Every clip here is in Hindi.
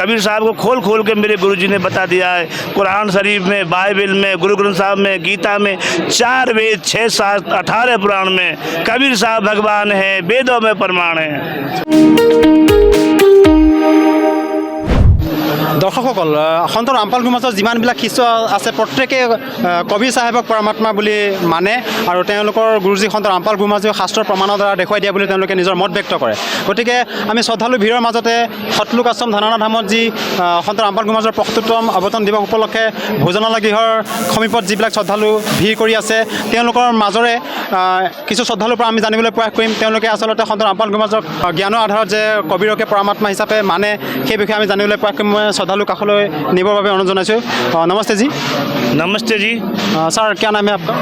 कबीर साहब को खोल खोल के मेरे गुरुजी ने बता दिया है। कुरान शरीफ में, बाइबल में, गुरु ग्रंथ साहब में, गीता में, 4 वेद, 6 शास्त्र, 18 पुराण में कबीर साहब भगवान हैं, वेदों में प्रमाण है। দৰ্শকসকল, সন্ত ৰামপাল সমাজৰ যিমানবিলাক শিষ্য আছে প্ৰত্যেকে কবিৰ চাহেবক পৰমাত্মা বুলি মানে আৰু তেওঁলোকৰ গুৰুজী সন্ত ৰামপাল সমাজে শাস্ত্ৰৰ প্ৰমাণৰ দ্বাৰা দেখুৱাই দিয়া বুলি তেওঁলোকে নিজৰ মত ব্যক্ত কৰে। গতিকে আমি শ্ৰদ্ধালু ভিৰৰ মাজতে সতলোক আশ্ৰম ধাননা ধামত যি সন্ত ৰামপাল সমাজৰ ৭৫তম অৱতৰণ দিৱস উপলক্ষে ভোজনালয় গৃহৰ সমীপত যিবিলাক শ্ৰদ্ধালু ভিৰ কৰি আছে, তেওঁলোকৰ মাজৰে কিছু শ্ৰদ্ধালুৰ পৰা আমি জানিবলৈ প্ৰয়াস কৰিম তেওঁলোকে আচলতে সন্ত ৰামপাল সমাজক জ্ঞানৰ আধাৰত যে কবিৰকে পৰমাত্মা হিচাপে মানে সেই বিষয়ে আমি জানিবলৈ প্ৰয়াস কৰিম। মই श्रद्धालु काखলৈ নিবৰ বাবে অনুৰোধ জনাইছোঁ। नमस्ते जी। नमस्ते जी। सर क्या नाम है आपका?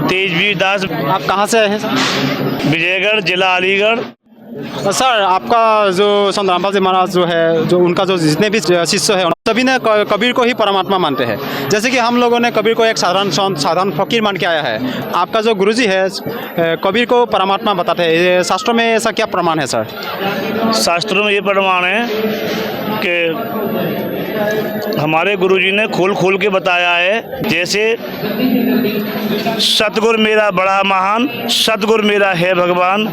तेजवीर दास। आप कहाँ से हैं सर? विजयगढ़, जिला अलीगढ़। सर आपका जो संत रामपाल जी महाराज जो है, जो उनका जो जितने भी शिष्य है सभी ने कबीर को ही परमात्मा मानते हैं। जैसे कि हम लोगों ने कबीर को एक साधारण संत, साधारण फकीर मान के आया है। आपका जो गुरुजी है कबीर को परमात्मा बताते हैं, ये शास्त्रों में ऐसा क्या प्रमाण है सर? शास्त्रों में ये प्रमाण है कि हमारे गुरुजी ने खोल खोल के बताया है। जैसे सतगुरु मेरा बड़ा महान, सतगुरु मेरा है भगवान,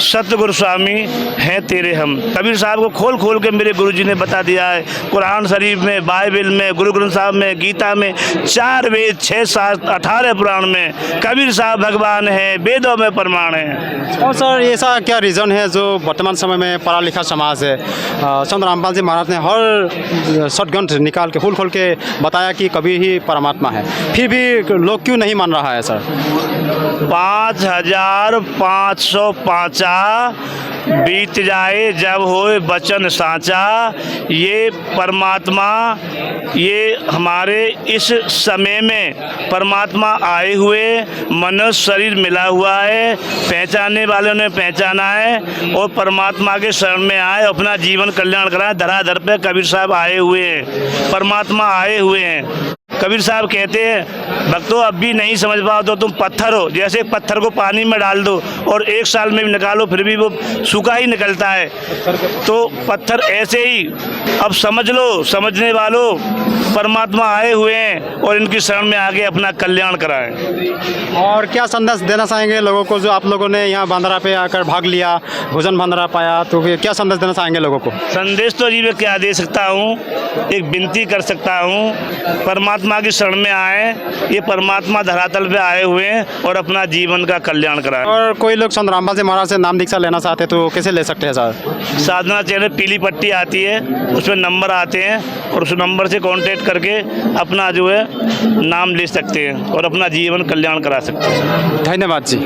सतगुरु स्वामी हैं तेरे हम। कबीर साहब को खोल खोल के मेरे गुरुजी ने बता दिया है। कुरान शरीफ में, बाइबल में, गुरु ग्रंथ साहब में, गीता में, 4 वेद, 6 शास्त्र, 18 पुराण में कबीर साहब भगवान हैं, वेदों में प्रमाण है। और सर ऐसा क्या रीज़न है जो वर्तमान समय में पढ़ा लिखा समाज है, संत रामपाल जी महाराज ने हर सदग्रंथ निकाल के खोल खोल के बताया कि कबीर ही परमात्मा है, फिर भी लोग क्यों नहीं मान रहा है सर? 5505 बीत जाए जब होए बचन साचा। ये परमात्मा, ये हमारे इस समय में परमात्मा आए हुए, मनुष्य शरीर मिला हुआ है, पहचानने वालों ने पहचाना है और परमात्मा के शरण में आए, अपना जीवन कल्याण कराए। धराधर पे कबीर साहब आए हुए हैं, परमात्मा आए हुए हैं। कबीर साहब कहते हैं, भक्तों अब भी नहीं समझ पाओ तो तुम पत्थर हो, जैसे पत्थर को पानी में डाल दो और 1 साल में भी निकालो फिर भी वो सूखा ही निकलता है। तो पत्थर ऐसे ही अब समझ लो, समझने वालों परमात्मा आए हुए हैं और इनकी शरण में आके अपना कल्याण कराएं। और क्या संदेश देना चाहेंगे लोगों को, जो आप लोगों ने यहाँ बांद्रा पे आकर भाग लिया, भोजन बांद्रा पाया, तो क्या संदेश देना चाहेंगे लोगों को? संदेश तो जी मैं क्या दे सकता हूँ, एक विनती कर सकता हूँ, परमात्मा की शरण में आए। ये परमात्मा धरातल पे आए हुए हैं और अपना जीवन का कल्याण कराएं। और कोई लोग संत रामपाल जी महाराज से नाम दीक्षा लेना चाहते तो कैसे ले सकते हैं सर? साधना चैनल पीली पट्टी आती है, उसमें नंबर आते हैं और उस नंबर से कांटेक्ट करके अपना जो है नाम ले सकते हैं और अपना जीवन कल्याण करा सकते हैं। धन्यवाद जी।